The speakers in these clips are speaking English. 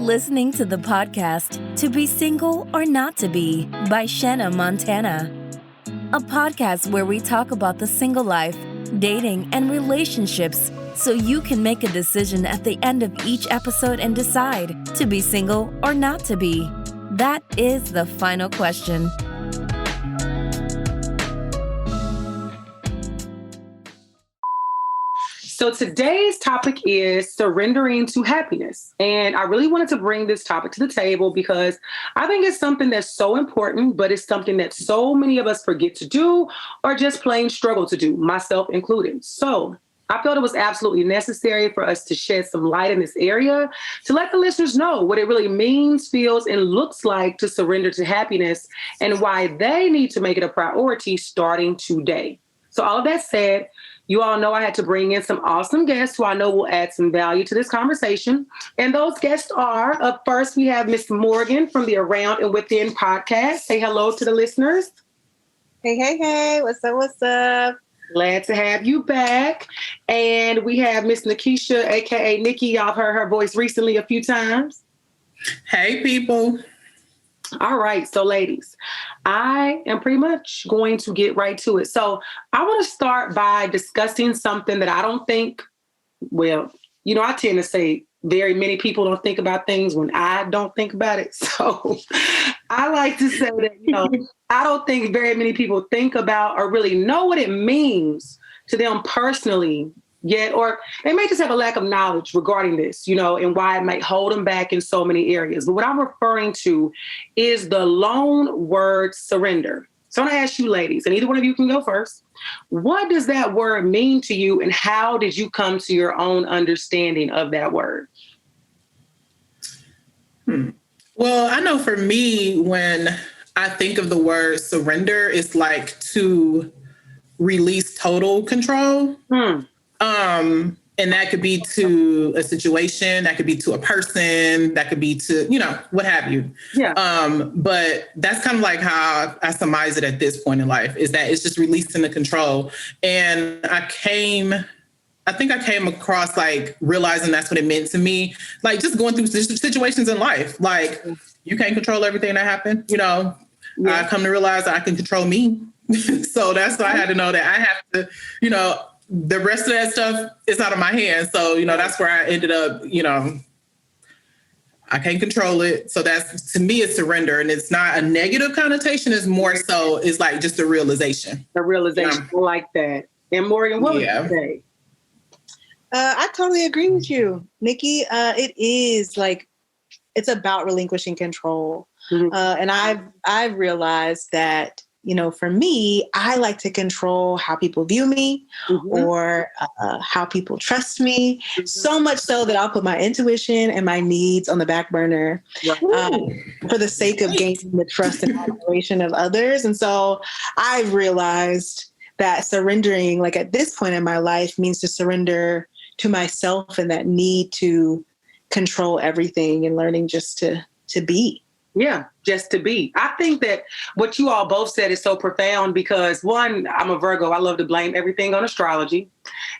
listening to the podcast To Be Single or Not to Be by Shanna Montana, a podcast where we talk about the single life, dating, and relationships so you can make a decision at the end of each episode and decide to be single or not to be. That is the final question. So today's topic is surrendering to happiness. And I really wanted to bring this topic to the table because I think it's something that's so important, but it's something that so many of us forget to do or just plain struggle to do, myself included. So I felt it was absolutely necessary for us to shed some light in this area to let the listeners know what it really means, feels, and looks like to surrender to happiness and why they need to make it a priority starting today. So all of that said, you all know I had to bring in some awesome guests who I know will add some value to this conversation. And those guests are, up first, we have Miss Morgan from the Around and Within podcast. Say hello to the listeners. Hey. What's up? Glad to have you back. And we have Miss Nikki H, a.k.a. Nikki. Y'all heard her voice recently a few times. Hey, people. All right. So, ladies, I am pretty much going to get right to it. So I want to start by discussing something that I don't think, I tend to say very many people don't think about things when I don't think about it. So I like to say that, I don't think very many people think about or really know what it means to them personally yet, or they may just have a lack of knowledge regarding this, and why it might hold them back in so many areas. But what I'm referring to is the loan word surrender. So I'm going to ask you ladies, and either one of you can go first. What does that word mean to you, and how did you come to your own understanding of that word? Well, I know for me, when I think of the word surrender, it's like to release total control. And that could be to a situation, that could be to a person, that could be to, what have you. Yeah. But that's kind of like how I surmise it at this point in life, is that it's just releasing the control. And I came across like realizing that's what it meant to me. Like just going through situations in life, like you can't control everything that happened. Yeah. I come to realize that I can control me. So that's why I had to know that I have to, the rest of that stuff is out of my hands. So, that's where I ended up, I can't control it. So that's, to me, it's surrender. And it's not a negative connotation. It's more so, it's like just a realization. A realization. I like that. And Morgan, what would you say? I totally agree with you, Nikki. It is like, it's about relinquishing control. Mm-hmm. And I've realized that, for me, I like to control how people view me or how people trust me, so much so that I'll put my intuition and my needs on the back burner for the sake of gaining the trust and admiration of others. And so I've realized that surrendering, like at this point in my life, means to surrender to myself and that need to control everything and learning just to be. Yeah, just to be. I think that what you all both said is so profound because one, I'm a Virgo. I love to blame everything on astrology.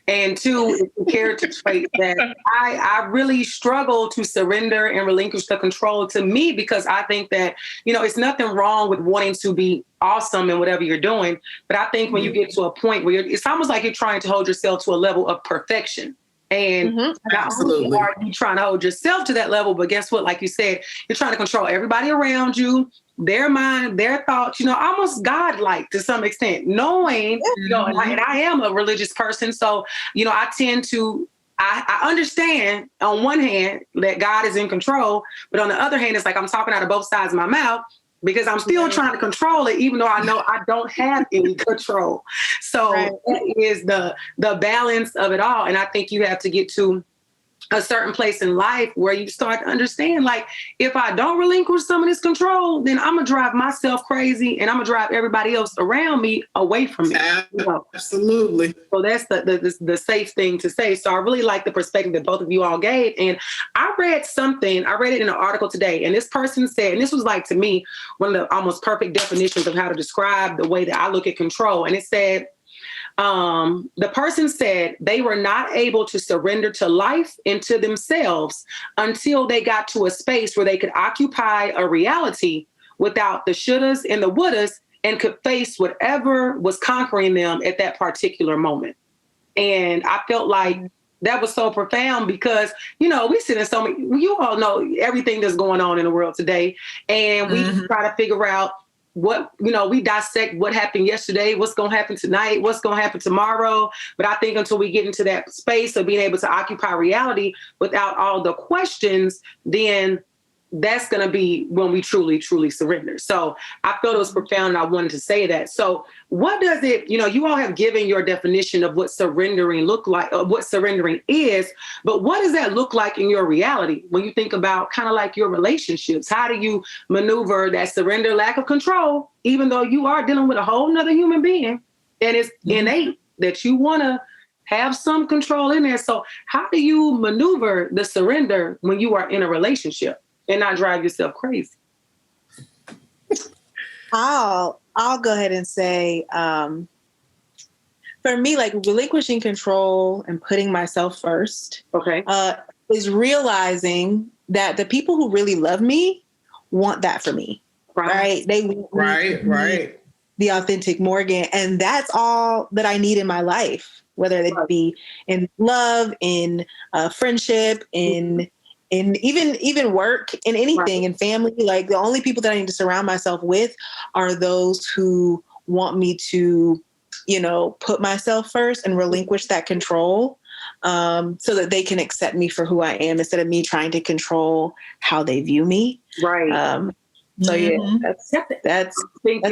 And two, it's a character trait that I really struggle to surrender and relinquish the control to me because I think that, it's nothing wrong with wanting to be awesome in whatever you're doing. But I think when you get to a point where it's almost like you're trying to hold yourself to a level of perfection. And not only are you trying to hold yourself to that level, but guess what? Like you said, you're trying to control everybody around you, their mind, their thoughts, almost godlike to some extent, knowing, and I am a religious person. So, I tend to, I understand on one hand that God is in control, but on the other hand, it's like I'm talking out of both sides of my mouth because I'm still trying to control it, even though I know I don't have any control. So that is the balance of it all. And I think you have to get to a certain place in life where you start to understand, like, if I don't relinquish some of this control, then I'm going to drive myself crazy and I'm going to drive everybody else around me away from me. Absolutely. So that's the safe thing to say. So I really like the perspective that both of you all gave. And I read it in an article today, and this person said, and this was like, to me, one of the almost perfect definitions of how to describe the way that I look at control. And it said, The person said they were not able to surrender to life and to themselves until they got to a space where they could occupy a reality without the shouldas and the wouldas and could face whatever was conquering them at that particular moment. And I felt like that was so profound because, we sit in so many, you all know everything that's going on in the world today. And we try to figure out what, we dissect what happened yesterday, what's going to happen tonight, what's going to happen tomorrow. But I think until we get into that space of being able to occupy reality without all the questions, then that's going to be when we truly, truly surrender. So I felt it was profound and I wanted to say that. So what does it, you all have given your definition of what surrendering look like, what surrendering is, but what does that look like in your reality? When you think about kind of like your relationships, how do you maneuver that surrender, lack of control, even though you are dealing with a whole nother human being and it's innate that you want to have some control in there. So how do you maneuver the surrender when you are in a relationship and not drive yourself crazy? I'll go ahead and say, for me, like relinquishing control and putting myself first, is realizing that the people who really love me want that for me, right? They want the authentic Morgan, and that's all that I need in my life, whether it be in love, in friendship, in even work, in anything, in family. Like the only people that I need to surround myself with are those who want me to, put myself first and relinquish that control, so that they can accept me for who I am instead of me trying to control how they view me. Right. So yeah, that's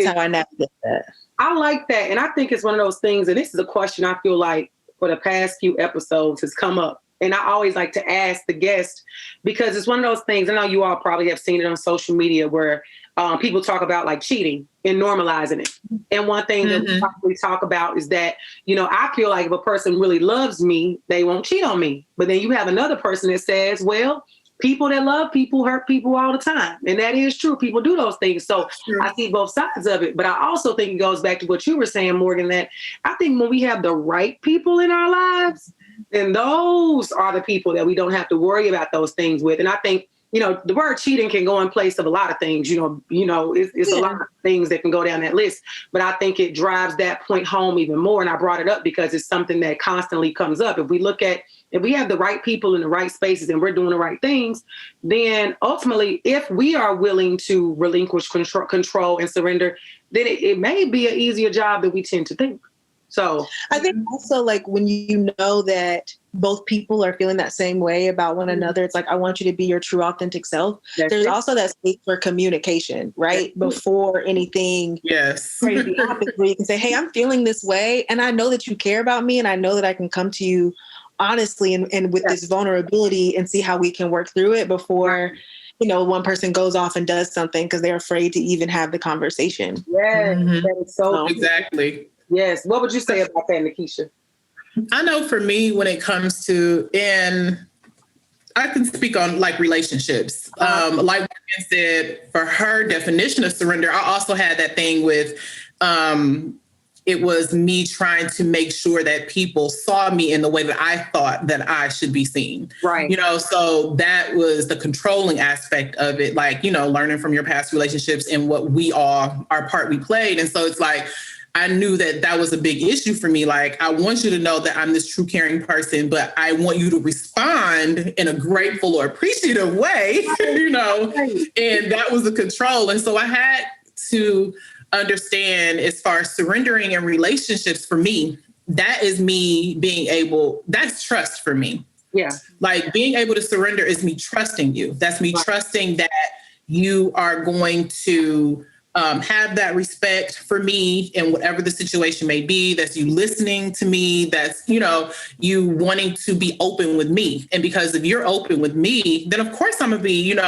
how I navigate that. I like that. And I think it's one of those things, and this is a question I feel like for the past few episodes has come up. And I always like to ask the guest, because it's one of those things, I know you all probably have seen it on social media where people talk about like cheating and normalizing it. And one thing that we probably talk about is that, I feel like if a person really loves me, they won't cheat on me. But then you have another person that says, well, people that love people hurt people all the time. And that is true. People do those things. So I see both sides of it. But I also think it goes back to what you were saying, Morgan, that I think when we have the right people in our lives, then those are the people that we don't have to worry about those things with. And I think, the word cheating can go in place of a lot of things, it's a lot of things that can go down that list. But I think it drives that point home even more. And I brought it up because it's something that constantly comes up. If we have the right people in the right spaces and we're doing the right things, then ultimately, if we are willing to relinquish control and surrender, then it may be an easier job than we tend to think. So I think also like when you know that both people are feeling that same way about one another, it's like, I want you to be your true authentic self. There's also that space for communication, right? Before anything crazy happens, where you can say, hey, I'm feeling this way. And I know that you care about me. And I know that I can come to you honestly and with this vulnerability and see how we can work through it before, one person goes off and does something because they're afraid to even have the conversation. Yes, that is so exactly. Yes. What would you say about that, Nikisha? I know for me, when it comes to, and I can speak on like relationships. Like Morgan said, for her definition of surrender, I also had that thing with, it was me trying to make sure that people saw me in the way that I thought that I should be seen. Right. So that was the controlling aspect of it, like, learning from your past relationships and what our part we played. And so it's like, I knew that was a big issue for me. Like, I want you to know that I'm this true caring person, but I want you to respond in a grateful or appreciative way, and that was the control. And so I had to understand, as far as surrendering in relationships for me, that is me that's trust for me. Yeah. Like being able to surrender is me trusting you. That's me trusting that you are going to have that respect for me in whatever the situation may be. That's you listening to me. That's, you wanting to be open with me. And because if you're open with me, then of course I'm going to be,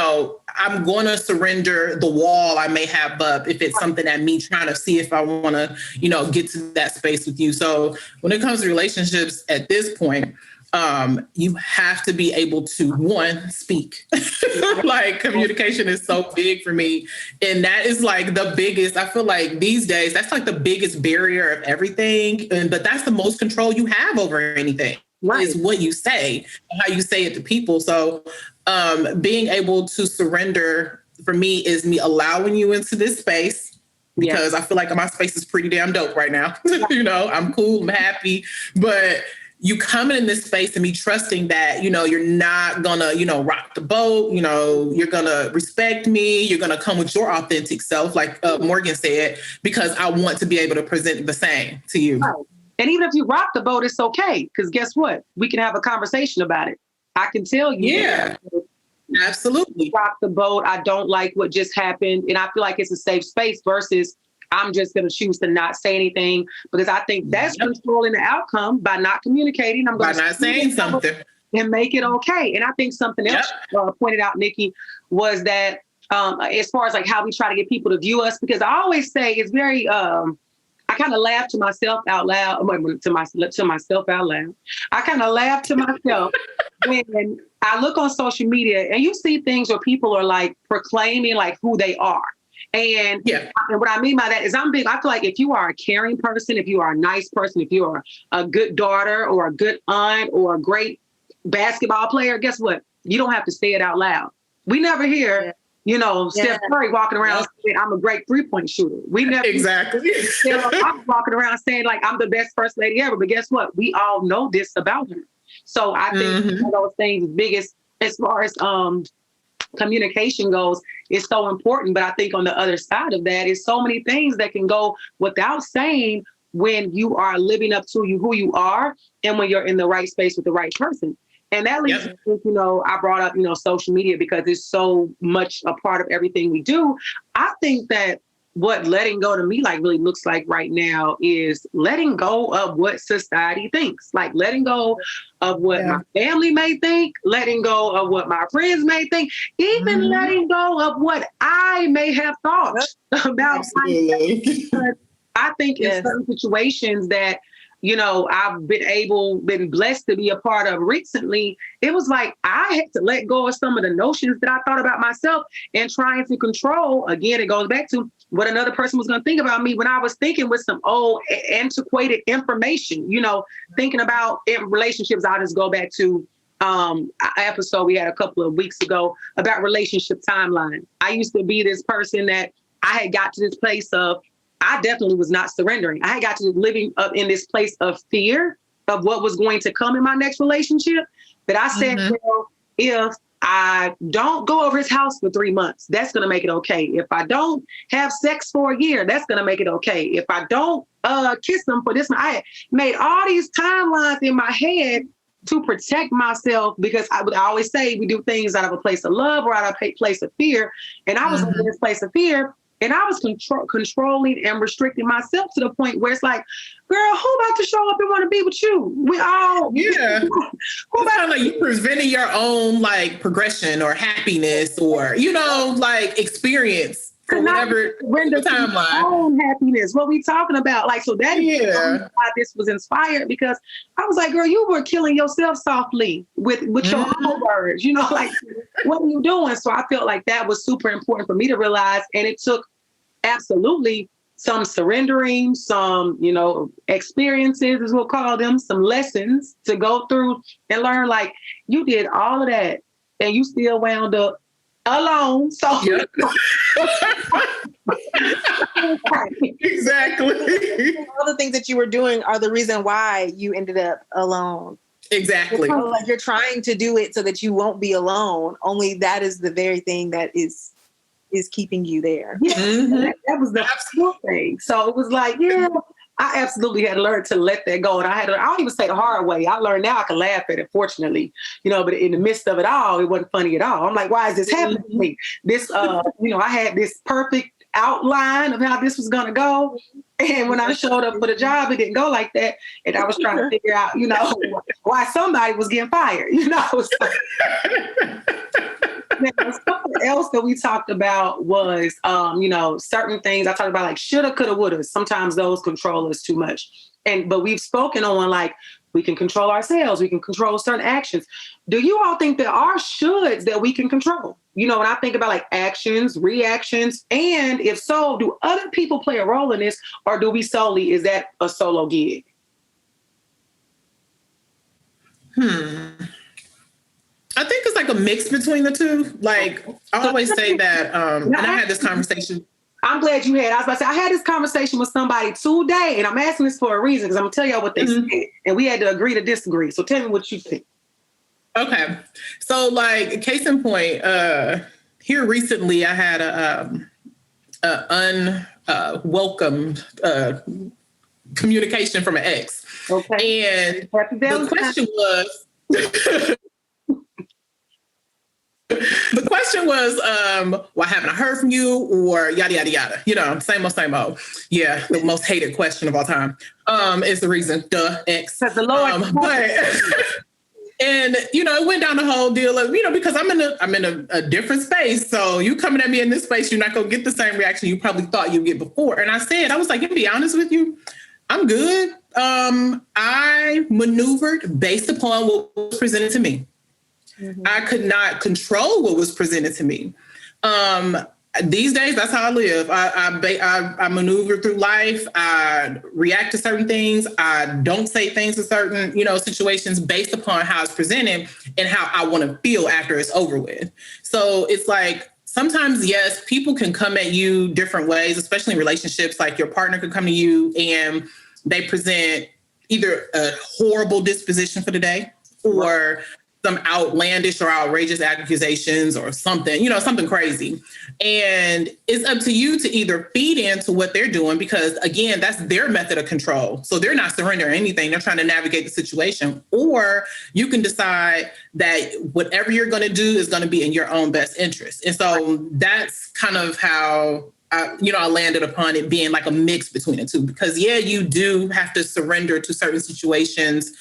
I'm going to surrender the wall I may have up if it's something that me trying to see if I want to, get to that space with you. So when it comes to relationships at this point, you have to be able to, one, speak. Like communication is so big for me. And that is like the biggest, I feel like these days, that's like the biggest barrier of everything. But that's the most control you have over anything. Right. Is what you say, how you say it to people. So being able to surrender for me is me allowing you into this space, because I feel like my space is pretty damn dope right now. You know, I'm cool, I'm happy, but you coming in this space and me trusting that, you know, you're not gonna, you know, rock the boat, you know, you're gonna respect me, you're gonna come with your authentic self, like Morgan said, because I want to be able to present the same to you. Right. And even if you rock the boat, it's okay. Because guess what? We can have a conversation about it. I can tell you. Yeah, absolutely. Rock the boat. I don't like what just happened. And I feel like it's a safe space versus I'm just going to choose to not say anything, because I think that's controlling the outcome by not communicating. I'm going by not saying something and make it okay. And I think something else pointed out, Nikki, was that as far as like how we try to get people to view us, because I always say it's very, I kind of laugh to myself out loud, to myself out loud. I kind of laugh to myself when I look on social media and you see things where people are like proclaiming like who they are. And what I mean by that is I feel like if you are a caring person, if you are a nice person, if you are a good daughter or a good aunt or a great basketball player, guess what? You don't have to say it out loud. We never hear, you know, Steph Curry walking around saying, I'm a great 3-point shooter. We never I'm walking around saying like, I'm the best first lady ever. But guess what? We all know this about her. So I think one of those things biggest as far as communication goes is so important. But I think on the other side of that is so many things that can go without saying when you are living up to who you are and when you're in the right space with the right person. And that leads to, you know, I brought up, you know, social media because it's so much a part of everything we do. I think that what letting go to me like really looks like right now is letting go of what society thinks, like letting go of what my family may think, letting go of what my friends may think, even letting go of what I may have thought about myself. I think in certain situations that, you know, I've been blessed to be a part of recently, it was like I had to let go of some of the notions that I thought about myself and trying to control. Again, it goes back to what another person was going to think about me when I was thinking with some old antiquated information, you know, thinking about relationships. I'll just go back to an episode we had a couple of weeks ago about relationship timeline. I used to be this person that I had got to this place of, I definitely was not surrendering. I had got to living up in this place of fear of what was going to come in my next relationship. But I said, well, if I don't go over his house for 3 months, that's going to make it okay. If I don't have sex for a year, that's going to make it okay. If I don't kiss him for this, I made all these timelines in my head to protect myself, because I always say we do things out of a place of love or out of a place of fear. And I was in this place of fear. And I was controlling and restricting myself to the point where it's like, girl, who about to show up and want to be with you? We all, who about like you preventing your own like progression or happiness or, you know, like experience for whatever timeline. Own happiness. What we talking about? Like, so that is why this was inspired, because I was like, girl, you were killing yourself softly with your own words, you know, like, what are you doing? So I felt like that was super important for me to realize. And it took absolutely some surrendering, some, you know, experiences, as we'll call them, some lessons to go through and learn, like, you did all of that and you still wound up alone. So exactly. All the things that you were doing are the reason why you ended up alone. Exactly. Like you're trying to do it so that you won't be alone. Only that is the very thing that is keeping you there. Yeah, that was the absolute thing. So it was like, I absolutely had to learn to let that go. And I don't even say the hard way. I learned now I can laugh at it, fortunately, you know, but in the midst of it all, it wasn't funny at all. I'm like, why is this happening to me? This, you know, I had this perfect outline of how this was going to go. And when I showed up for the job, it didn't go like that. And I was trying to figure out, you know, why somebody was getting fired, you know. Now, something else that we talked about was, certain things I talked about, like shoulda, coulda, woulda. Sometimes those control us too much. But we've spoken on like, we can control ourselves. We can control certain actions. Do you all think there are shoulds that we can control? When I think about like actions, reactions, and if so, do other people play a role in this, or do we solely, is that a solo gig? I think it's like a mix between the two. Like I always say that, and I had this conversation. I'm glad you had. I was about to say, I had this conversation with somebody today, and I'm asking this for a reason because I'm going to tell y'all what they said. And we had to agree to disagree. So tell me what you think. Okay. So, like, case in point, here recently I had a unwelcome communication from an ex. Okay. And the question was... The question was, why haven't I heard from you? Or yada, yada, yada. Same old, same old. Yeah, the most hated question of all time is the reason. Duh, X. The Lord. And, it went down the whole deal of, because I'm in a different space. So you coming at me in this space, you're not going to get the same reaction you probably thought you'd get before. And I was like, to be honest with you, I'm good. I maneuvered based upon what was presented to me. Mm-hmm. I could not control what was presented to me. These days, that's how I live. I maneuver through life. I react to certain things. I don't say things in certain, situations based upon how it's presented and how I want to feel after it's over with. So it's like, sometimes, yes, people can come at you different ways, especially in relationships. Like your partner could come to you and they present either a horrible disposition for the day or some outlandish or outrageous accusations or something, something crazy. And it's up to you to either feed into what they're doing because, again, that's their method of control. So they're not surrendering anything. They're trying to navigate the situation. Or you can decide that whatever you're going to do is going to be in your own best interest. And so that's kind of how I landed upon it being like a mix between the two. Because, yeah, you do have to surrender to certain situations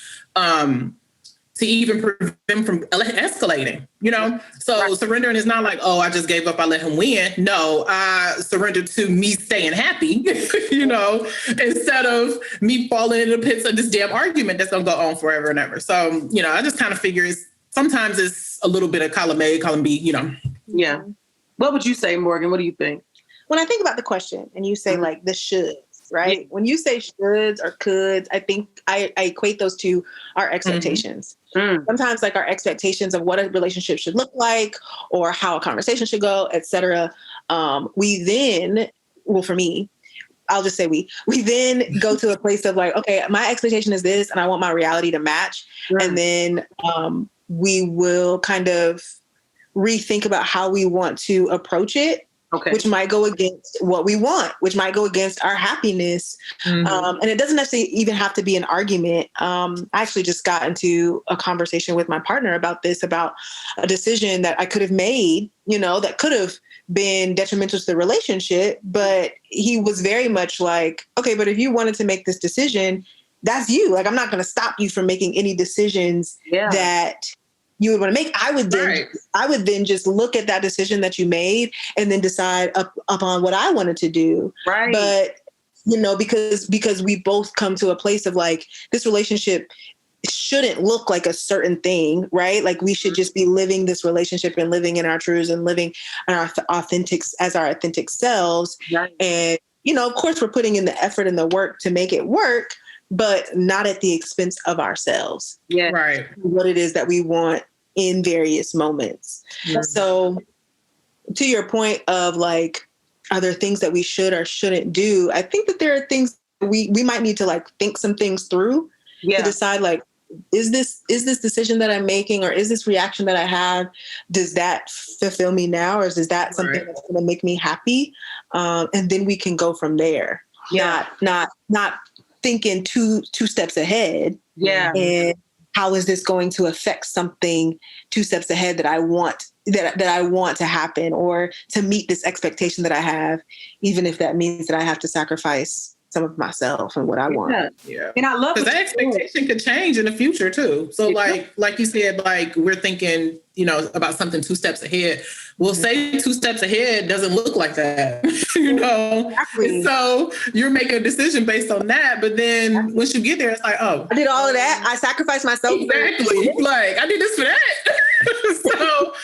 to even prevent them from escalating, So right. Surrendering is not like, oh, I just gave up, I let him win. No, I surrendered to me staying happy, instead of me falling into the pits of this damn argument that's going to go on forever and ever. So, I just kind of figure sometimes it's a little bit of column A, column B, Yeah. What would you say, Morgan? What do you think? When I think about the question and you say like the shoulds, right? Yeah. When you say shoulds or coulds, I think I equate those to our expectations. Mm. Sometimes like our expectations of what a relationship should look like or how a conversation should go, et cetera. We then, well, for me, I'll just say we then go to a place of like, okay, my expectation is this and I want my reality to match. Mm. And then we will kind of rethink about how we want to approach it. Okay. Which might go against what we want, which might go against our happiness. Mm-hmm. And it doesn't necessarily even have to be an argument. I actually just got into a conversation with my partner about a decision that I could have made, that could have been detrimental to the relationship. But he was very much like, okay, but if you wanted to make this decision, that's you. Like, I'm not going to stop you from making any decisions that you would want to make. I would then just look at that decision that you made and then decide upon what I wanted to do. Right. But, because we both come to a place of like, this relationship shouldn't look like a certain thing, right? Like we should just be living this relationship and living in our truths and living in our authentic selves. Right. And, of course we're putting in the effort and the work to make it work, but not at the expense of ourselves. Yeah. Right. What it is that we want in various moments. Mm-hmm. So to your point of like, are there things that we should or shouldn't do? I think that there are things we might need to like think some things through to decide like, is this decision that I'm making or is this reaction that I have, does that fulfill me now? Or is that something that's going to make me happy? And then we can go from there. Yeah. Not thinking two steps ahead. Yeah. And how is this going to affect something 2 steps ahead that I want to happen or to meet this expectation that I have, even if that means that I have to sacrifice some of myself and what I want. Yeah. And I love because that expectation could change in the future too. So like you said, like we're thinking, you know, about something 2 steps ahead. We'll say 2 steps ahead doesn't look like that, you know? Exactly. So you're making a decision based on that. But then once you get there, it's like, oh, I did all of that. I sacrificed myself. Exactly. Like I did this for that. So,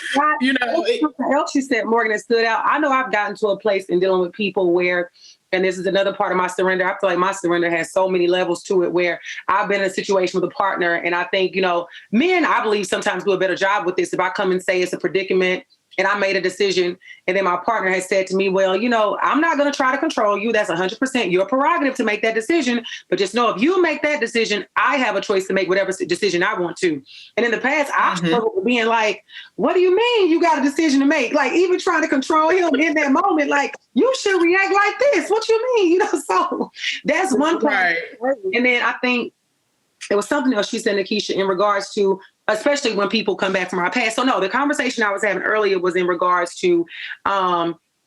you know, something else you said, Morgan, that stood out. I know I've gotten to a place in dealing with people where, and this is another part of my surrender, I feel like my surrender has so many levels to it, where I've been in a situation with a partner. And I think, you know, men, I believe sometimes do a better job with this. If I come and say it's a predicament and I made a decision and then my partner has said to me, well, you know, I'm not going to try to control you. That's 100% your prerogative to make that decision. But just know if you make that decision, I have a choice to make whatever decision I want to. And in the past, I've struggled with being like, what do you mean you got a decision to make? Like even trying to control him in that moment, like you should react like this. What you mean? You know, so that's one part. Right. And then I think there was something else she said, Nikki, in regards to, especially when people come back from our past. So no, the conversation I was having earlier was in regards to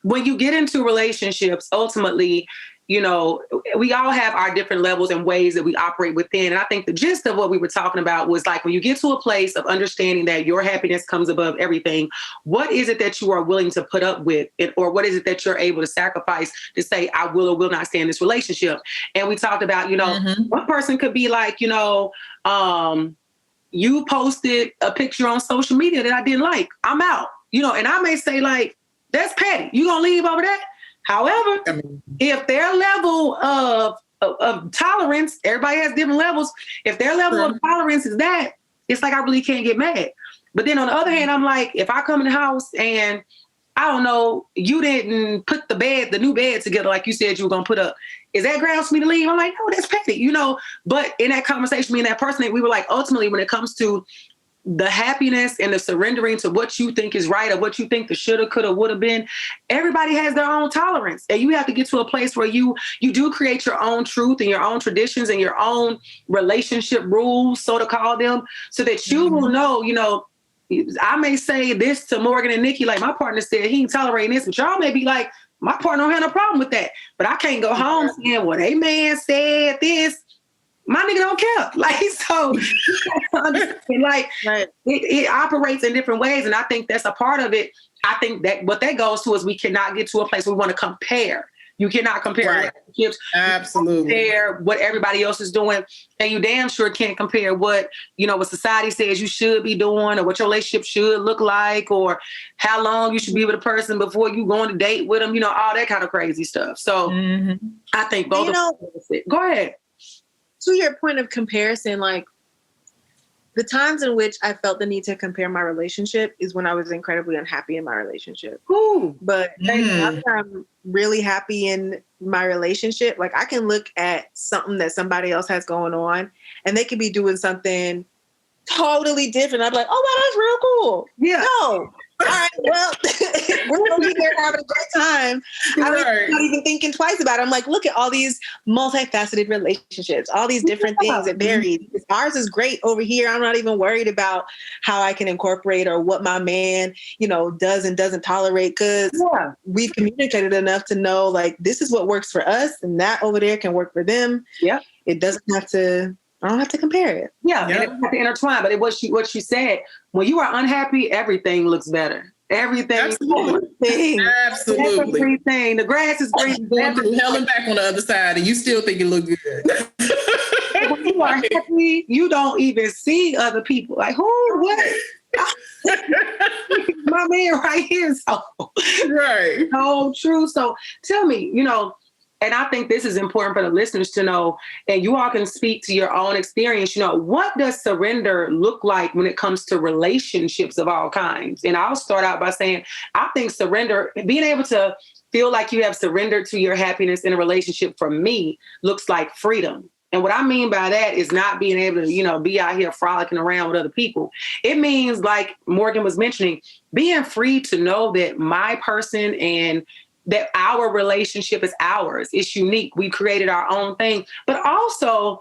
when you get into relationships, ultimately, you know, we all have our different levels and ways that we operate within. And I think the gist of what we were talking about was like, when you get to a place of understanding that your happiness comes above everything, what is it that you are willing to put up with it? Or what is it that you're able to sacrifice to say, I will or will not stay in this relationship? And we talked about, you know, one person could be like, you know, you posted a picture on social media that I didn't like. I'm out, you know, and I may say like, that's petty. You gonna leave over that? However, if their level of tolerance, everybody has different levels. If their level of tolerance is that, it's like I really can't get mad. But then on the other hand, I'm like, if I come in the house and I don't know, you didn't put the new bed together like you said you were gonna put up, is that grounds for me to leave? I'm like, no, that's petty, you know. But in that conversation, me and that person, we were like, ultimately, when it comes to the happiness and the surrendering to what you think is right or what you think the shoulda, coulda, woulda been, everybody has their own tolerance. And you have to get to a place where you do create your own truth and your own traditions and your own relationship rules, so to call them, so that you will know, you know, I may say this to Morgan and Nikki, like my partner said, he ain't tolerating this, but y'all may be like, my partner don't have no problem with that. But I can't go home saying, well, they man said this. My nigga don't care. Like, so, like, it operates in different ways. And I think that's a part of it. I think that what that goes to is we cannot get to a place where we want to compare. You cannot compare relationships. Absolutely. Compare what everybody else is doing. And you damn sure can't compare what, you know, what society says you should be doing or what your relationship should look like or how long you should be with a person before you go on a date with them, you know, all that kind of crazy stuff. So I think both of them. Go ahead. To your point of comparison, like the times in which I felt the need to compare my relationship is when I was incredibly unhappy in my relationship. Ooh. But after I'm really happy in my relationship, like I can look at something that somebody else has going on and they could be doing something totally different. I'm like, oh, wow, that's real cool. Yeah. No. All right, well, we're over here having a great time. I'm not even thinking twice about it. I'm like, look at all these multifaceted relationships, all these different things that vary. Ours is great over here. I'm not even worried about how I can incorporate or what my man, you know, does and doesn't tolerate, because we've communicated enough to know, like, this is what works for us and that over there can work for them. Yeah. It doesn't have to... I don't have to compare it. Yeah, and it doesn't have to intertwine. But what she said, when you are unhappy, everything looks better. Everything. Absolutely. Absolutely. Everything. The grass is green. Going through hell and back on the other side, and you still think it look good. When you are happy, you don't even see other people. Like, who? What? My man right here. So, right. So true. So tell me, you know, and I think this is important for the listeners to know, and you all can speak to your own experience. You know, what does surrender look like when it comes to relationships of all kinds? And I'll start out by saying, I think surrender, being able to feel like you have surrendered to your happiness in a relationship, for me, looks like freedom. And what I mean by that is not being able to, you know, be out here frolicking around with other people. It means, like Morgan was mentioning, being free to know that my person and that our relationship is ours. It's unique. We created our own thing, but also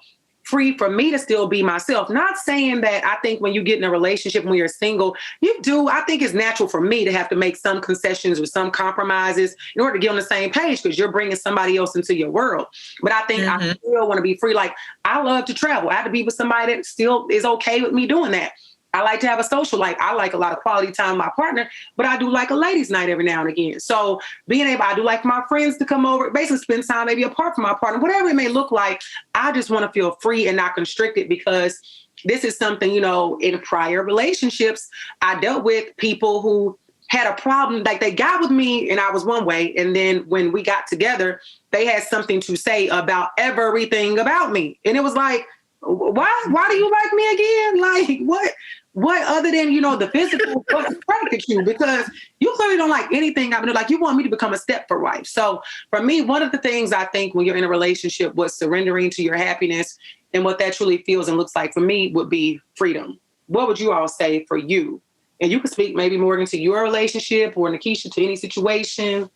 free for me to still be myself. Not saying that I think when you get in a relationship, when you're single, I think it's natural for me to have to make some concessions or some compromises in order to get on the same page because you're bringing somebody else into your world. But I think I still want to be free. Like, I love to travel. I have to be with somebody that still is okay with me doing that. I like to have a social life. I like a lot of quality time with my partner, but I do like a ladies' night every now and again. So I do like my friends to come over, basically spend time maybe apart from my partner, whatever it may look like. I just want to feel free and not constricted because this is something, in prior relationships, I dealt with people who had a problem. Like, they got with me and I was one way. And then when we got together, they had something to say about everything about me. And it was like, why do you like me again? Like, what other than, the physical attracted you? Because you clearly don't like anything I've been like, you want me to become a Stepford wife. So for me, one of the things I think when you're in a relationship was surrendering to your happiness, and what that truly feels and looks like for me would be freedom. What would you all say for you? And you can speak maybe Morgan to your relationship or Nikisha to any situation.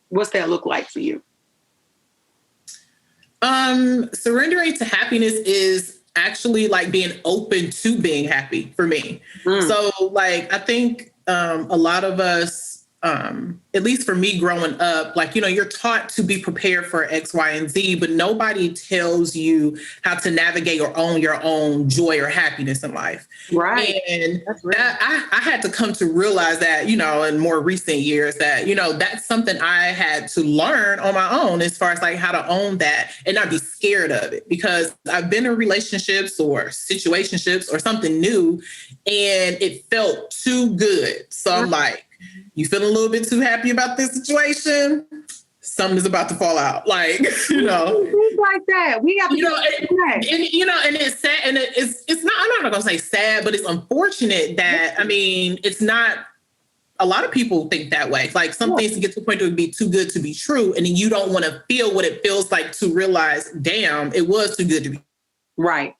What's that look like for you? Surrendering to happiness is actually like being open to being happy for me. So like, I think a lot of us, at least for me growing up, like, you're taught to be prepared for X, Y, and Z, but nobody tells you how to navigate or own your own joy or happiness in life. Right. And I had to come to realize that, in more recent years that, that's something I had to learn on my own as far as like how to own that and not be scared of it, because I've been in relationships or situationships or something new and it felt too good. So I'm like, you feeling a little bit too happy about this situation? Something is about to fall out. Like, Things like that. We have to and it's sad, and it's not, I'm not gonna say sad, but it's unfortunate that, it's not, a lot of people think that way. Like, some things get to the point where it would be too good to be true, and then you don't want to feel what it feels like to realize, damn, it was too good to be right.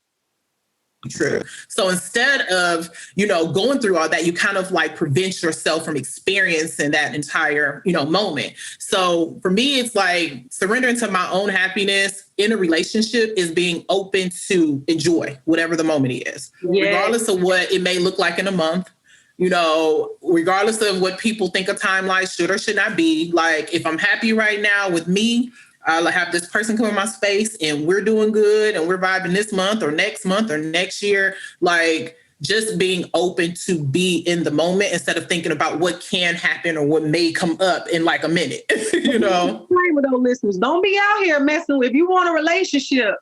True. So instead of, going through all that, you kind of like prevent yourself from experiencing that entire, moment. So for me, it's like surrendering to my own happiness in a relationship is being open to enjoy whatever the moment is, regardless of what it may look like in a month. Regardless of what people think a timeline should or should not be. Like, if I'm happy right now with me, I'll have this person come in my space and we're doing good and we're vibing this month or next year. Like, just being open to be in the moment instead of thinking about what can happen or what may come up in like a minute, With those listeners, don't be out here messing with, if you want a relationship,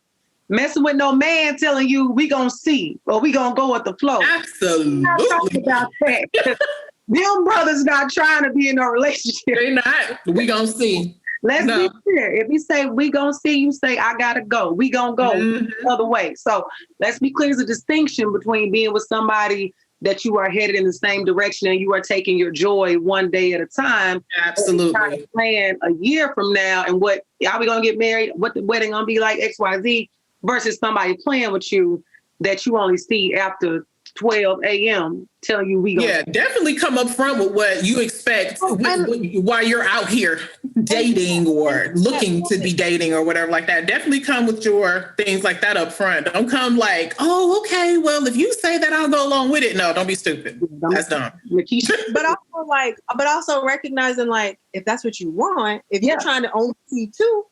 messing with no man telling you we gonna see or we gonna go with the flow. Absolutely. I'm not talking about that. Them brothers not trying to be in a relationship. They're not. We gonna see. Let's be clear. If you say we gonna see, you say I gotta go. We gonna go the other way. So let's be clear. There's a distinction between being with somebody that you are headed in the same direction and you are taking your joy one day at a time. Absolutely. Trying to plan a year from now and what are we gonna get married? What the wedding gonna be like? X, Y, Z. Versus somebody playing with you that you only see after 12 a.m. telling you we go. Yeah, definitely come up front with what you expect while you're out here dating or looking to be dating or whatever like that. Definitely come with your things like that up front. Don't come like, oh, okay, well, if you say that, I'll go along with it. No, don't be stupid. That's dumb. but also recognizing, like, if that's what you want, if you're trying to own see too,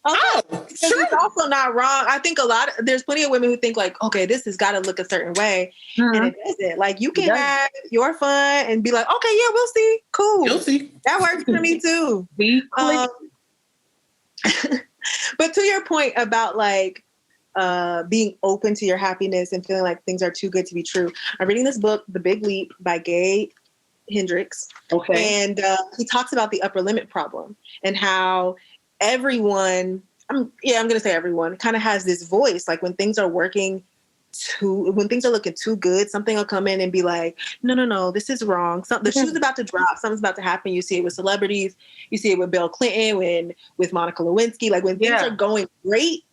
sure. It's also not wrong. I think there's plenty of women who think like, okay, this has got to look a certain way. And it isn't. Like, you can have your fun and be like, okay, yeah, we'll see. Cool. You'll see. That works for me too. But to your point about like being open to your happiness and feeling like things are too good to be true. I'm reading this book, The Big Leap by Gay Hendricks. Okay. And he talks about the upper limit problem and how everyone, I'm going to say everyone, kind of has this voice. Like, when things are looking too good, something will come in and be like, no, this is wrong. The shoe's about to drop. Something's about to happen. You see it with celebrities. You see it with Bill Clinton, with Monica Lewinsky. Like, when things are going great,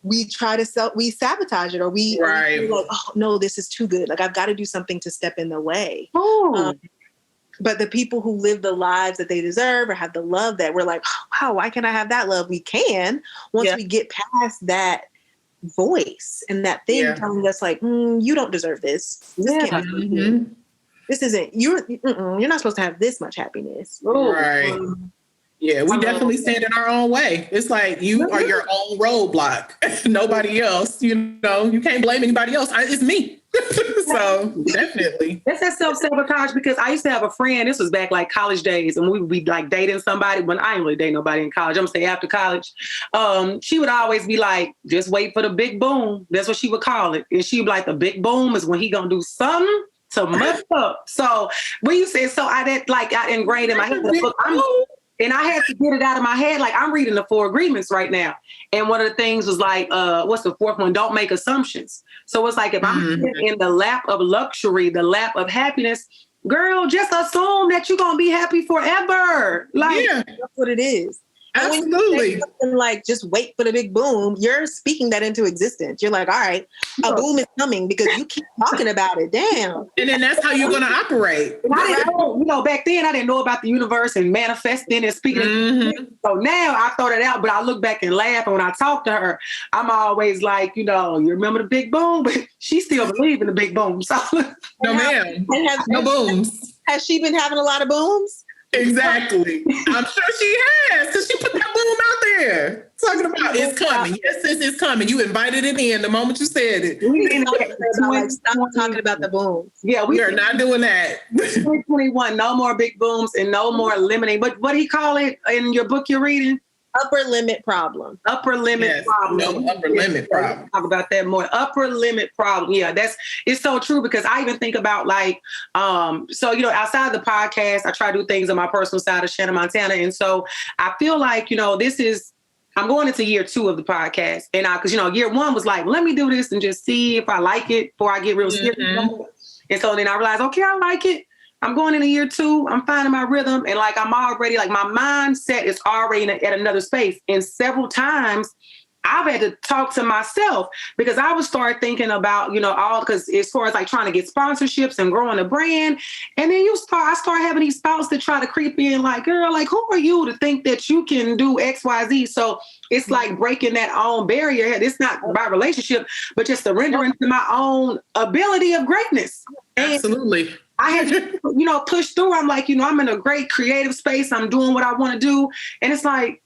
we sabotage it, or we like, oh no, this is too good. Like, I've got to do something to step in the way. But the people who live the lives that they deserve or have the love that we're like, oh, wow, why can't I have that love? We can once we get past that voice and that thing telling us like, you don't deserve this. This isn't, you're not supposed to have this much happiness. Right. Yeah, we definitely stand in our own way. It's like you are your own roadblock. Nobody else, you can't blame anybody else. It's me. So definitely. That's that self-sabotage, because I used to have a friend, this was back like college days, and we would be like dating somebody. When I didn't really date nobody in college, I'm gonna say after college. She would always be like, just wait for the big boom. That's what she would call it. And she'd be like, the big boom is when he gonna do something to mess up. So when you say, so I ingrained in my head the book. And I had to get it out of my head. Like, I'm reading the 4 Agreements right now. And one of the things was like, what's the 4th one? Don't make assumptions. So it's like, if I'm in the lap of luxury, the lap of happiness, girl, just assume that you're going to be happy forever. Like, that's what it is. Absolutely. Like, just wait for the big boom. You're speaking that into existence. You're like, all right, a boom is coming because you keep talking about it. Damn. And then that's how you're going to operate. And I didn't know, back then I didn't know about the universe and manifesting and speaking. So now I throw that out, but I look back and laugh. And when I talk to her, I'm always like, you remember the big boom? But she still believes in the big boom. So no, ma'am. No booms. Has she been having a lot of booms? Exactly. I'm sure she has, because she put that boom out there. Talking about it's coming. Yes, it's coming. You invited it in the moment you said it. Stop talking about the booms. Yeah, we are not doing that. 2021, no more big booms and no more limiting. But what do you call it in your book you're reading? Upper limit problem. Upper limit problem. No upper limit problem. Talk about that more. Upper limit problem. Yeah, it's so true, because I even think about like, outside the podcast, I try to do things on my personal side of Shannon, Montana. And so I feel like, I'm going into year 2 of the podcast. And because, year 1 was like, let me do this and just see if I like it before I get real serious. And so then I realized, okay, I like it. I'm going into year 2. I'm finding my rhythm. And like, I'm already like, my mindset is already at another space. And several times I've had to talk to myself, because I would start thinking about, because as far as like trying to get sponsorships and growing a brand. And then I start having these thoughts that try to creep in like, girl, like, who are you to think that you can do X, Y, Z? So it's like breaking that own barrier. It's not about relationship, but just surrendering to my own ability of greatness. Absolutely. I had to, push through. I'm like, I'm in a great creative space. I'm doing what I want to do. And it's like,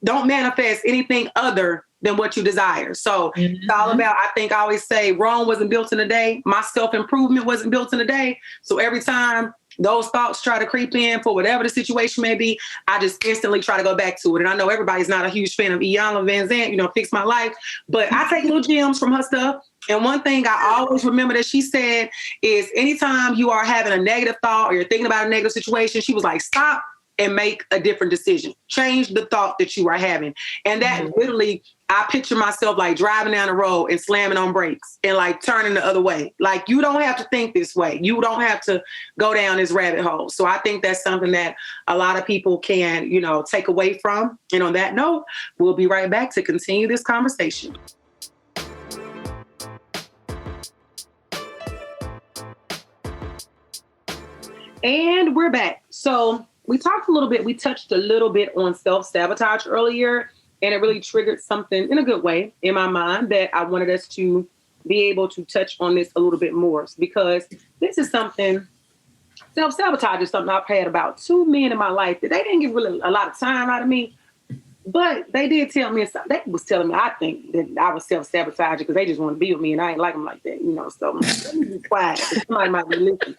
don't manifest anything other than what you desire. So it's all about, I think I always say, Rome wasn't built in a day. My self-improvement wasn't built in a day. So every time those thoughts try to creep in for whatever the situation may be, I just instantly try to go back to it. And I know everybody's not a huge fan of Iyanla Vanzant, Fix My Life, but I take little gems from her stuff. And one thing I always remember that she said is, anytime you are having a negative thought or you're thinking about a negative situation, she was like, stop and make a different decision. Change the thought that you are having. And that literally, I picture myself like driving down the road and slamming on brakes and like turning the other way. Like, you don't have to think this way. You don't have to go down this rabbit hole. So I think that's something that a lot of people can, take away from. And on that note, we'll be right back to continue this conversation. And we're back. So we touched a little bit on self-sabotage earlier, and it really triggered something in a good way in my mind that I wanted us to be able to touch on this a little bit more, because this is something, self-sabotage is something I've had about 2 men in my life that they didn't give really a lot of time out of me, but they did tell me, they was telling me, I think that I was self-sabotaging because they just want to be with me and I ain't like them like that, so let me be quiet. Somebody might be listening.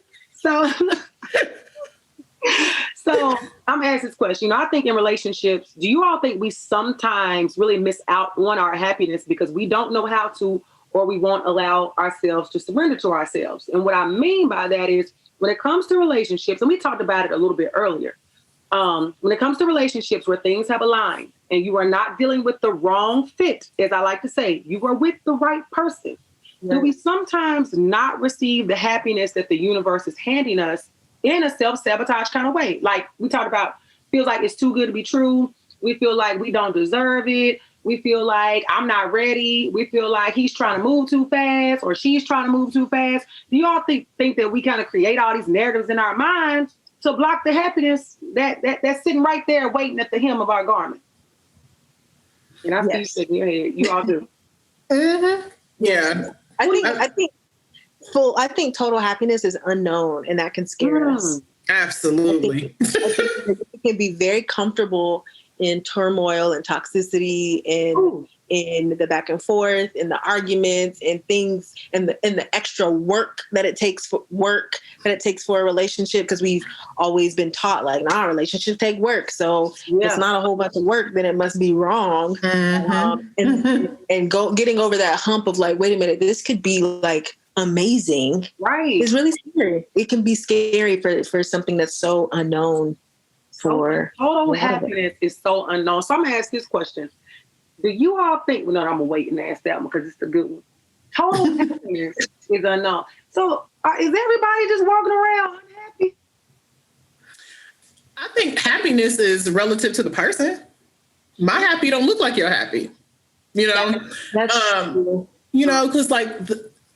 So I'm asking this question. I think in relationships, do you all think we sometimes really miss out on our happiness because we don't know how to, or we won't allow ourselves to surrender to ourselves? And what I mean by that is, when it comes to relationships, and we talked about it a little bit earlier, when it comes to relationships where things have aligned and you are not dealing with the wrong fit, as I like to say, you are with the right person. Right. Do we sometimes not receive the happiness that the universe is handing us in a self-sabotage kind of way? Like we talked about, feels like it's too good to be true. We feel like we don't deserve it. We feel like I'm not ready. We feel like he's trying to move too fast or she's trying to move too fast. Do you all think that we kind of create all these narratives in our minds to block the happiness that's sitting right there waiting at the hem of our garment? And I see you shaking your head. You all do. Mm-hmm. Yeah. I think total happiness is unknown, and that can scare us. Absolutely. I think it can be very comfortable in turmoil and toxicity and in the back and forth and the arguments and things and the extra work that it takes for a relationship, because we've always been taught like, nah, relationships take work, so it's not a whole bunch of work, then it must be wrong. And getting over that hump of like, wait a minute, this could be like amazing, right? It's really scary. It can be scary for something that's so unknown. Total happiness is so unknown. So I'm gonna ask this question: do you all think? Well, no, I'm gonna wait and ask that one because it's a good one. Total happiness is unknown. So is everybody just walking around unhappy? I think happiness is relative to the person. My happy don't look like you're happy. You know, you know, because like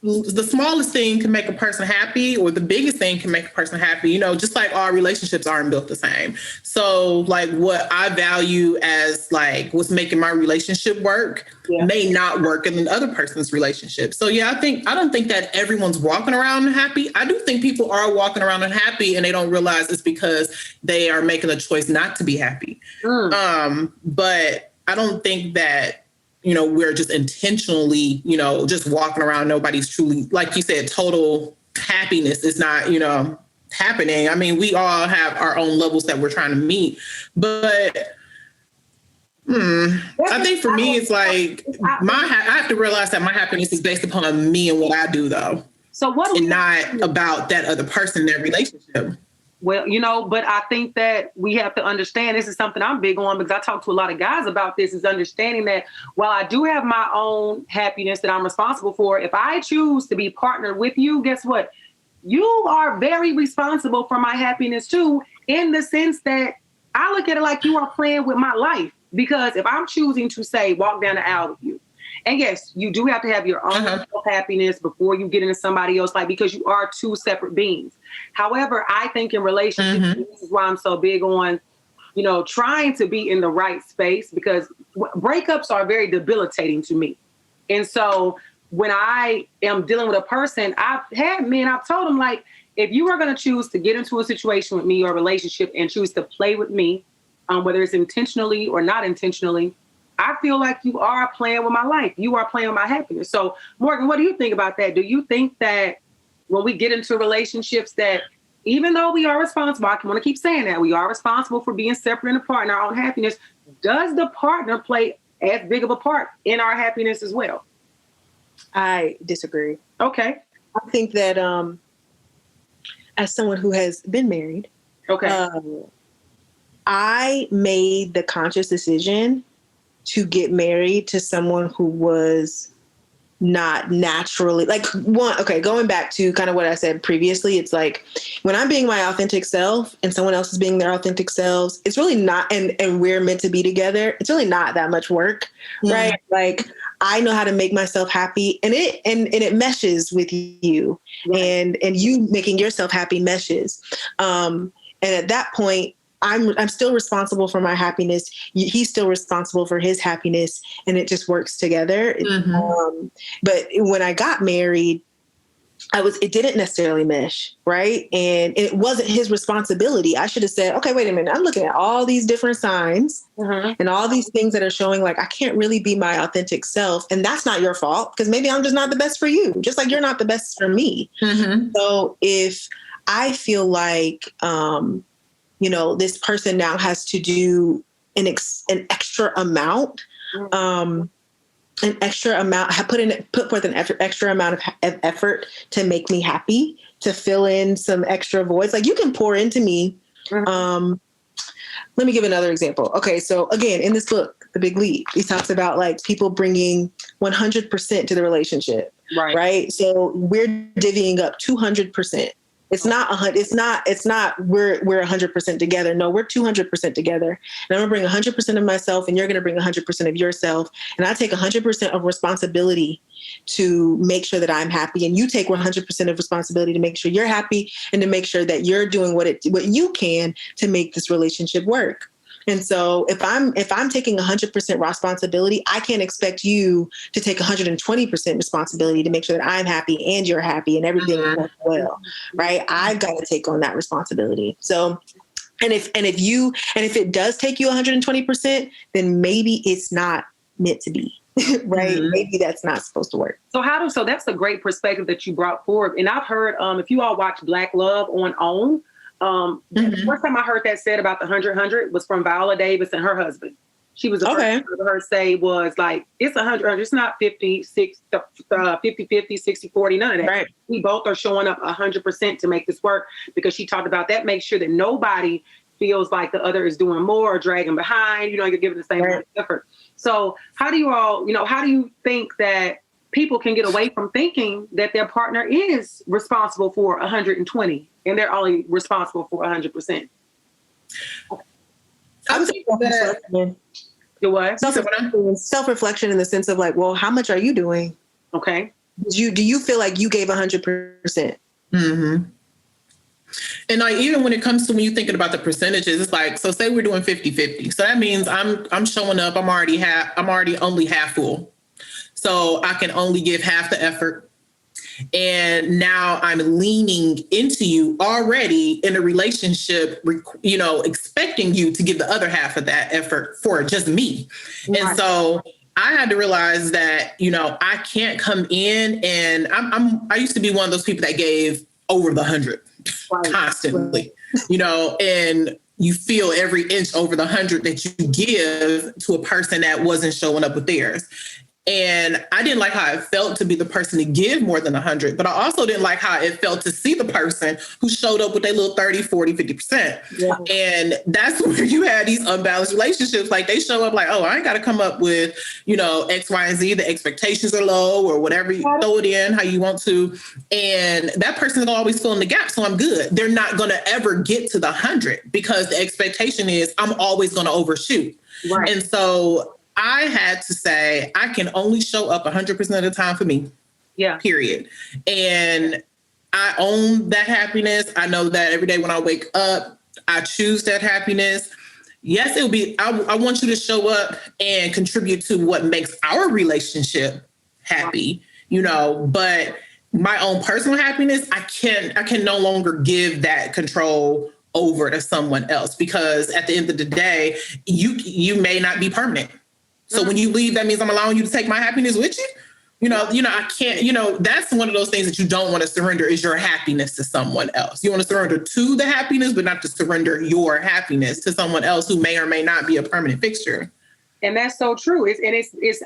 the smallest thing can make a person happy, or the biggest thing can make a person happy, you know, just like our relationships aren't built the same. So like what I value as like what's making my relationship work may not work in the other person's relationship. So yeah, I don't think that everyone's walking around unhappy. I do think people are walking around unhappy and they don't realize it's because they are making a choice not to be happy. But I don't think that, you know, we're just intentionally, you know, just walking around. Nobody's truly, like you said, total happiness is not, you know, happening. I mean, we all have our own levels that we're trying to meet. But I think for me, it's like I have to realize that my happiness is based upon me and what I do, though. So what? And not about that other person, their relationship. Well, you know, but I think that we have to understand, this is something I'm big on because I talk to a lot of guys about this, is understanding that while I do have my own happiness that I'm responsible for, if I choose to be partnered with you, guess what? You are very responsible for my happiness too, in the sense that I look at it like you are playing with my life. Because if I'm choosing to say, walk down the aisle with you, and yes, you do have to have your own happiness before you get into somebody else, like, because you are two separate beings. However, I think in relationships, this is why I'm so big on, you know, trying to be in the right space, because breakups are very debilitating to me. And so when I am dealing with a person, I've told them, like, if you are going to choose to get into a situation with me or a relationship and choose to play with me, whether it's intentionally or not intentionally, I feel like you are playing with my life. You are playing with my happiness. So, Morgan, what do you think about that? Do you think that when we get into relationships that even though we are responsible, I want to keep saying that, we are responsible for being separate and apart in our own happiness, does the partner play as big of a part in our happiness as well? I disagree. Okay. I think that as someone who has been married, I made the conscious decision to get married to someone who was not naturally going back to kind of what I said previously, it's like when I'm being my authentic self and someone else is being their authentic selves, it's really not, and we're meant to be together, it's really not that much work, right? Like I know how to make myself happy, and it meshes with you, and you making yourself happy meshes. And at that point, I'm still responsible for my happiness. He's still responsible for his happiness, and it just works together. But when I got married, it didn't necessarily mesh, right? And it wasn't his responsibility. I should have said, okay, wait a minute. I'm looking at all these different signs and all these things that are showing like I can't really be my authentic self. And that's not your fault, because maybe I'm just not the best for you, just like you're not the best for me. So if I feel like, you know, this person now has to do an extra amount, put forth an extra amount of effort to make me happy, to fill in some extra voids. Like, you can pour into me. Let me give another example. Okay, so again, in this book, The Big Leap, he talks about like people bringing 100% to the relationship, right? So we're divvying up 200%. It's not we're 100% together. No, we're 200% together. And I'm gonna bring 100% of myself, and you're gonna bring 100% of yourself. And I take 100% of responsibility to make sure that I'm happy, and you take 100% of responsibility to make sure you're happy, and to make sure that you're doing what you can to make this relationship work. And so if I'm taking 100% responsibility, I can't expect you to take 120% responsibility to make sure that I'm happy and you're happy and everything is going well, right? I've got to take on that responsibility. So, and if it does take you 120%, then maybe it's not meant to be. Right? Mm-hmm. Maybe that's not supposed to work. So that's a great perspective that you brought forward. And I've heard, if you all watch Black Love on OWN, the first time I heard that said about the 100 was from Viola Davis and her husband. She was the first time I heard her say was like, it's 100, it's not 50, 50, 60, 40, none of that. Right. We both are showing up 100% to make this work, because she talked about that, make sure that nobody feels like the other is doing more or dragging behind, you're giving the same effort. So how do you think that people can get away from thinking that their partner is responsible for 120 and they're only responsible for 100%? I'm saying self-reflection in the sense of like, well, how much are you doing? Okay. Do you feel like you gave 100%? Mm-hmm. And like, even when it comes to when you're thinking about the percentages, it's like, so say we're doing 50-50. So that means I'm showing up, I'm already only half full. So I can only give half the effort. And now I'm leaning into you already in a relationship, expecting you to give the other half of that effort for just me. Right. And so I had to realize that, I can't come in and I used to be one of those people that gave over the 100 constantly, and you feel every inch over the 100 that you give to a person that wasn't showing up with theirs. And I didn't like how it felt to be the person to give more than 100, but I also didn't like how it felt to see the person who showed up with their little 30, 40, 50%. Yeah. And that's where you had these unbalanced relationships. Like they show up like, oh, I ain't got to come up with, X, Y, and Z. The expectations are low or whatever, you throw it in how you want to. And that person is always fill in the gap. So I'm good. They're not going to ever get to the 100 because the expectation is I'm always going to overshoot. Right. And so I had to say, I can only show up 100% of the time for me. Yeah. Period. And I own that happiness. I know that every day when I wake up, I choose that happiness. Yes, it'll be, I want you to show up and contribute to what makes our relationship happy, but my own personal happiness, I can no longer give that control over to someone else, because at the end of the day, you may not be permanent. So when you leave, that means I'm allowing you to take my happiness with you. I can't, that's one of those things that you don't want to surrender, is your happiness to someone else. You want to surrender to the happiness, but not to surrender your happiness to someone else who may or may not be a permanent fixture. And that's so true.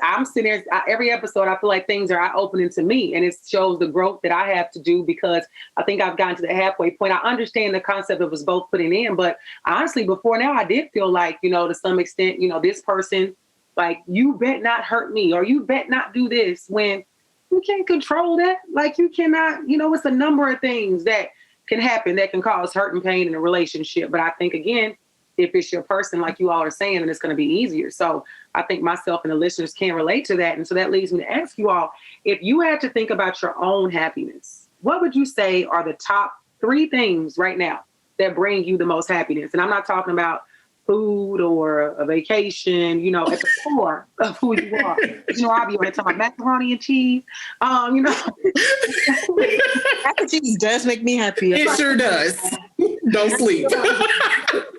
I'm sitting there, every episode, I feel like things are eye-opening to me, and it shows the growth that I have to do, because I think I've gotten to the halfway point. I understand the concept of us both putting in, but honestly, before now, I did feel like, to some extent, this person, like, you bet not hurt me, or you bet not do this, when you can't control that. Like, you cannot, it's a number of things that can happen that can cause hurt and pain in a relationship. But I think, again, if it's your person, like you all are saying, then it's going to be easier. So I think myself and the listeners can relate to that. And so that leads me to ask you all, if you had to think about your own happiness, what would you say are the top 3 things right now that bring you the most happiness? And I'm not talking about food or a vacation, at the core of who you are. I'll be talking about macaroni and cheese. Mac and cheese does make me happy. It sure does. Don't sleep.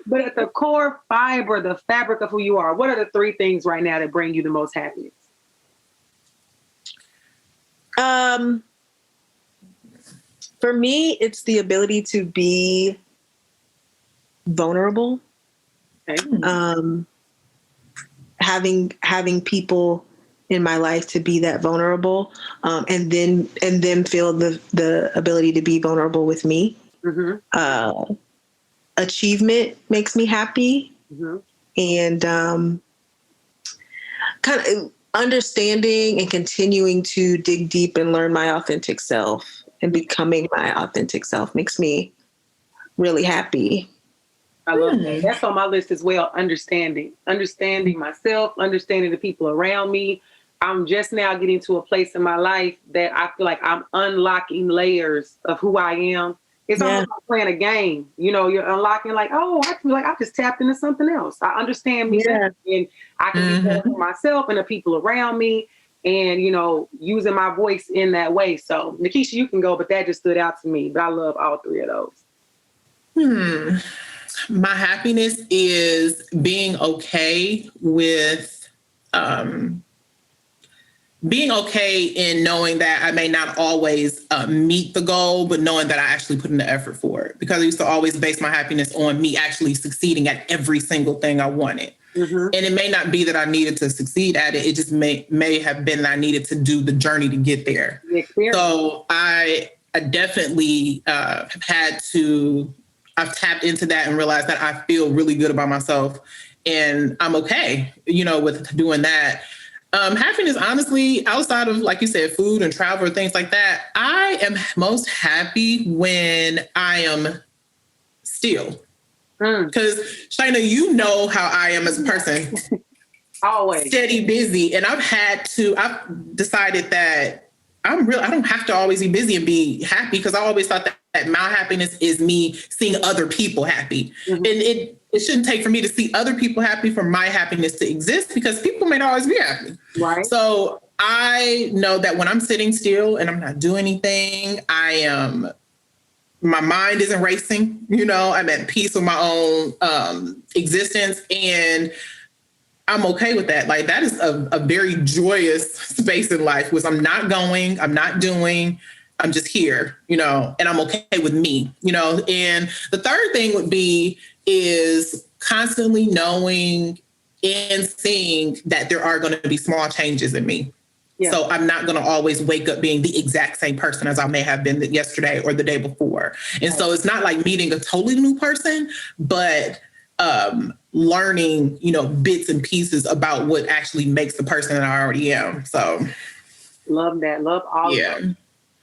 But at the core fiber, the fabric of who you are, what are the 3 things right now that bring you the most happiness? For me, it's the ability to be vulnerable. Okay. Having people in my life to be that vulnerable, and then feel the ability to be vulnerable with me. Mm-hmm. Achievement makes me happy. Mm-hmm. And kind of understanding and continuing to dig deep and learn my authentic self and becoming my authentic self makes me really happy. I love that. That's on my list as well. Understanding myself, understanding the people around me. I'm just now getting to a place in my life that I feel like I'm unlocking layers of who I am It's almost like playing a game. You know, you're unlocking like, oh, I feel like I just tapped into something else. I understand me better, and I can be better for myself and the people around me, and, you know, using my voice in that way. So, Nikisha, you can go, but that just stood out to me. But I love all three of those. My happiness is being okay with being okay in knowing that I may not always meet the goal, but knowing that I actually put in the effort for it. Because I used to always base my happiness on me actually succeeding at every single thing I wanted. And it may not be that I needed to succeed at it. It just may have been that I needed to do the journey to get there. So I definitely have I've tapped into that and realized that I feel really good about myself and I'm okay, you know, with doing that. Happiness, honestly, outside of, like you said, food and travel or things like that, I am most happy when I am still. Because Shayna, you know how I am as a person. Always. Steady, busy. And I've decided that I don't have to always be busy and be happy, because I always thought that my happiness is me seeing other people happy. And it shouldn't take for me to see other people happy for my happiness to exist, because people may not always be happy. Right. So I know that when I'm sitting still and I'm not doing anything, my mind isn't racing, you know, I'm at peace with my own existence, and I'm okay with that. Like, that is a very joyous space in life, was I'm not going, I'm not doing, I'm just here, you know, and I'm okay with me, you know. And the third thing is constantly knowing and seeing that there are going to be small changes in me. Yeah. So I'm not going to always wake up being the exact same person as I may have been yesterday or the day before. And so it's not like meeting a totally new person, but learning, you know, bits and pieces about what actually makes the person that I already am. So love that. Love all of them.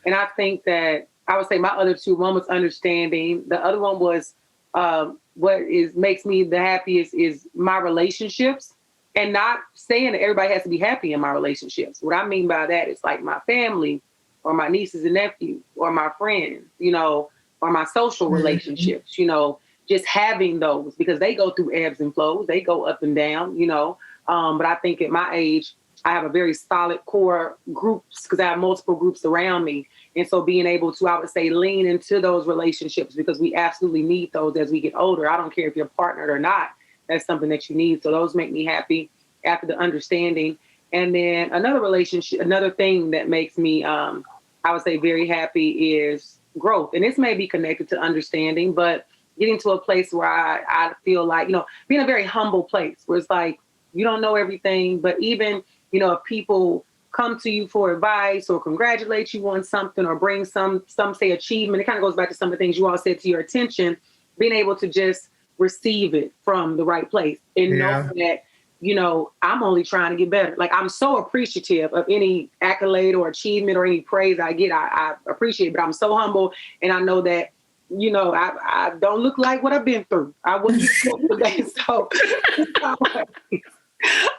And I think that I would say my other two, one was understanding. The other one was makes me the happiest is my relationships, and not saying that everybody has to be happy in my relationships. What I mean by that is like my family or my nieces and nephews or my friends, you know, or my social relationships, you know, just having those, because they go through ebbs and flows. They go up and down, you know. But I think at my age, I have a very solid core groups, because I have multiple groups around me. And so being able to, I would say, lean into those relationships, because we absolutely need those as we get older. I don't care if you're partnered or not. That's something that you need. So those make me happy, after the understanding. And then another thing that makes me, I would say, very happy is growth. And this may be connected to understanding, but getting to a place where I feel like, you know, being a very humble place where it's like, you don't know everything, but even, you know, if people come to you for advice or congratulate you on something or bring some say achievement, it kind of goes back to some of the things you all said, to your attention, being able to just receive it from the right place and know that, you know, I'm only trying to get better. Like, I'm so appreciative of any accolade or achievement or any praise I get. I appreciate it, but I'm so humble. And I know that, you know, I don't look like what I've been through. I wouldn't today. So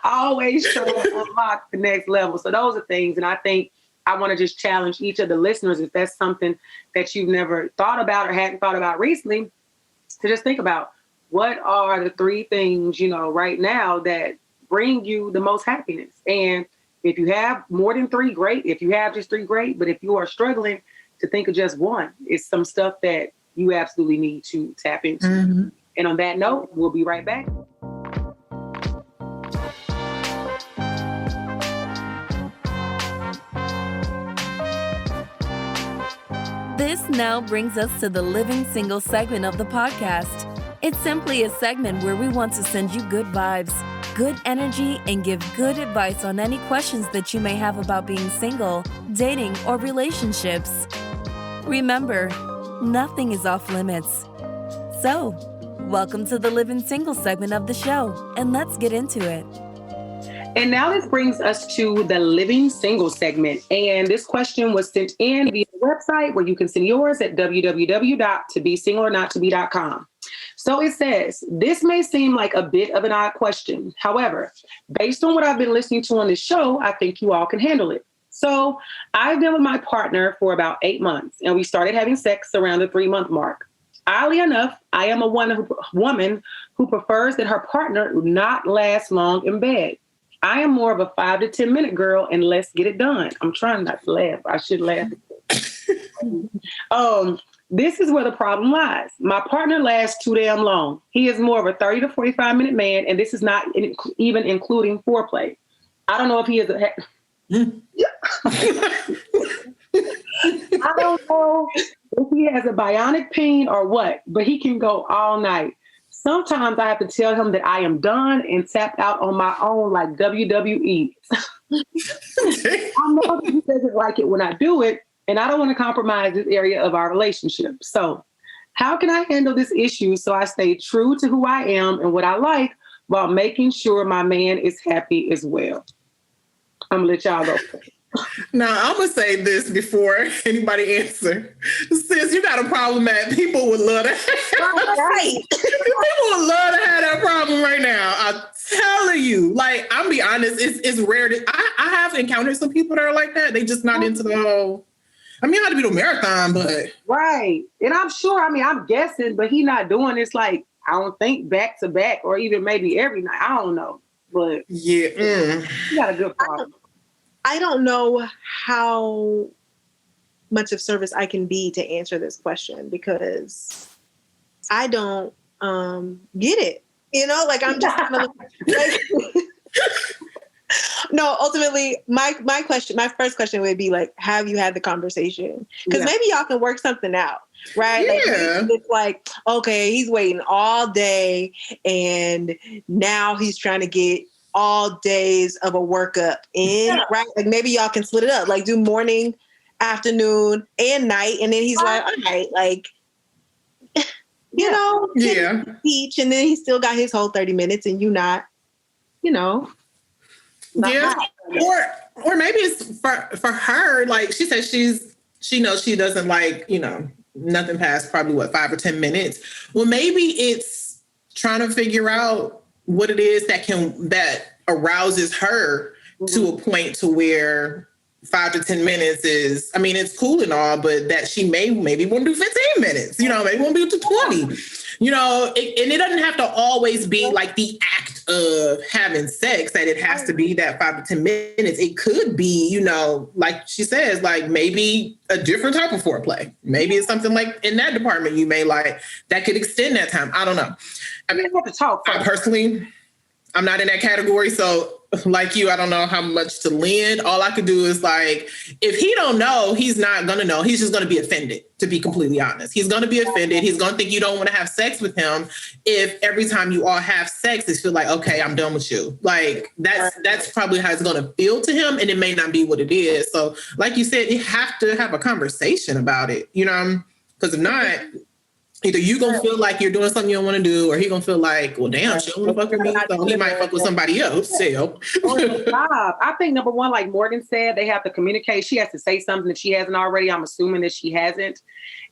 always try to unlock the next level. So those are things. And I think I want to just challenge each of the listeners, if that's something that you've never thought about or hadn't thought about recently, to just think about, what are the three things, you know, right now that bring you the most happiness? And if you have more than three, great. If you have just three, great. But if you are struggling to think of just one, it's some stuff that you absolutely need to tap into. And on that note, we'll be right back. This now brings us to the Living Single segment of the podcast. It's simply a segment where we want to send you good vibes, good energy, and give good advice on any questions that you may have about being single, dating, or relationships. Remember, nothing is off limits. So, welcome to the Living Single segment of the show, and let's get into it. And now this brings us to the Living Single segment. And this question was sent in via the website, where you can send yours at www.tobesingleornottobe.com. So it says, this may seem like a bit of an odd question. However, based on what I've been listening to on this show, I think you all can handle it. So I've been with my partner for about 8 months, and we started having sex around the 3-month mark. Oddly enough, I am a woman who prefers that her partner not last long in bed. I am more of a 5 to 10 minute girl, and let's get it done. I'm trying not to laugh. I should laugh. This is where the problem lies. My partner lasts too damn long. He is more of a 30 to 45 minute man, and this is not even including foreplay. I don't know if he is I don't know if he has a bionic peen or what, but he can go all night. Sometimes I have to tell him that I am done and tapped out on my own like WWE. I know that he doesn't like it when I do it, and I don't want to compromise this area of our relationship. So how can I handle this issue so I stay true to who I am and what I like while making sure my man is happy as well? I'm going to let y'all go. Now, I'm going to say this before anybody answer. Sis, you got a problem that people would love to have. Right. People would love to have that problem right now. I'm telling you. Like, I'm be honest, it's rare. I have encountered some people that are like that. They just not into the whole... I mean, I had to be to marathon, but... Right. And I'm sure, I'm guessing, but he not doing this like, I don't think back to back or even maybe every night. I don't know. But yeah, you got a good problem. I don't know how much of service I can be to answer this question because I don't get it. You know, like I'm just kind of like, no, ultimately my first question would be like, have you had the conversation? Because maybe y'all can work something out, right? Yeah. Like it's like, okay, he's waiting all day and now he's trying to get all days of a workup in, right? Like maybe y'all can split it up, like do morning, afternoon, and night. And then he's like, all right, like, you know, each, and then he still got his whole 30 minutes and you not, you know. Or maybe it's for her, like she said she knows she doesn't like, you know, nothing past probably 5 or 10 minutes. Well, maybe it's trying to figure out what it is that arouses her to a point to where 5 to 10 minutes is, I mean, it's cool and all, but that she maybe want to do 15 minutes, you know, maybe want to do 20, you know, and it doesn't have to always be like the act of having sex, that it has to be that 5 to 10 minutes. It could be, you know, like she says, like maybe a different type of foreplay. Maybe it's something like in that department you may like that could extend that time. I don't know. I mean, we have to talk. I'm not in that category. So like you, I don't know how much to lend. All I could do is like, if he don't know, he's not going to know. He's just going to be offended, to be completely honest. He's going to be offended. He's going to think you don't want to have sex with him. If every time you all have sex, it's feel like, okay, I'm done with you. Like that's probably how it's going to feel to him. And it may not be what it is. So like you said, you have to have a conversation about it, you know, because if not, either you gonna feel like you're doing something you don't want to do, or he gonna feel like, well, damn, she don't want to fuck with me, so he might fuck with somebody else. I think number one, like Morgan said, they have to communicate. She has to say something that she hasn't already. I'm assuming that she hasn't.